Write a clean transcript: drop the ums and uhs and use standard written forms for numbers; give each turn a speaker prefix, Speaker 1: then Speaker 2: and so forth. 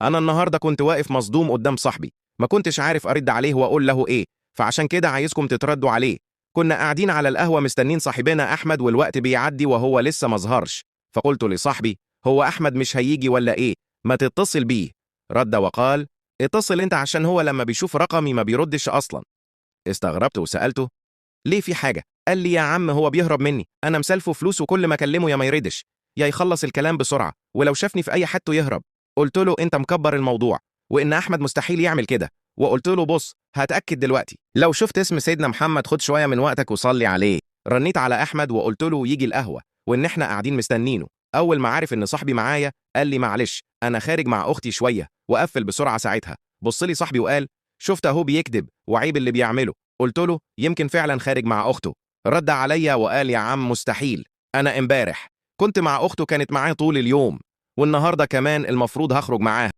Speaker 1: أنا النهاردة كنت واقف مصدوم قدام صاحبي، ما كنتش عارف أرد عليه وأقول له إيه، فعشان كده عايزكم تتردوا عليه. كنا قاعدين على القهوة مستنين صاحبنا أحمد والوقت بيعدي وهو لسه ما ظهرش، فقلت لصاحبي: هو أحمد مش هيجي ولا إيه؟ ما تتصل بيه. رد وقال: اتصل أنت عشان هو لما بيشوف رقمي ما بيردش أصلا. استغربت وسألته: ليه في حاجة؟ قال لي: يا عم هو بيهرب مني، أنا مسلفه فلوس وكل ما أكلمه يا ما يردش، يا يخلص الكلام بسرعة، ولو شافني في أي حتة يهرب. قلت له: أنت مكبر الموضوع، وإن أحمد مستحيل يعمل كده. وقلت له: بص هتأكد دلوقتي، لو شفت اسم سيدنا محمد خد شوية من وقتك وصلي عليه. رنيت على أحمد وقلت له يجي القهوة وإن إحنا قاعدين مستنينه. أول ما عارف إن صاحبي معايا قال لي: معلش أنا خارج مع أختي شوية، وقفل بسرعة. ساعتها بص لي صاحبي وقال: شفت أهو بيكذب وعيب اللي بيعمله. قلت له: يمكن فعلا خارج مع أخته. رد عليا وقال: يا عم مستحيل، أنا امبارح كنت مع أخته، كانت معاه طول اليوم، والنهاردة كمان المفروض هخرج معاها.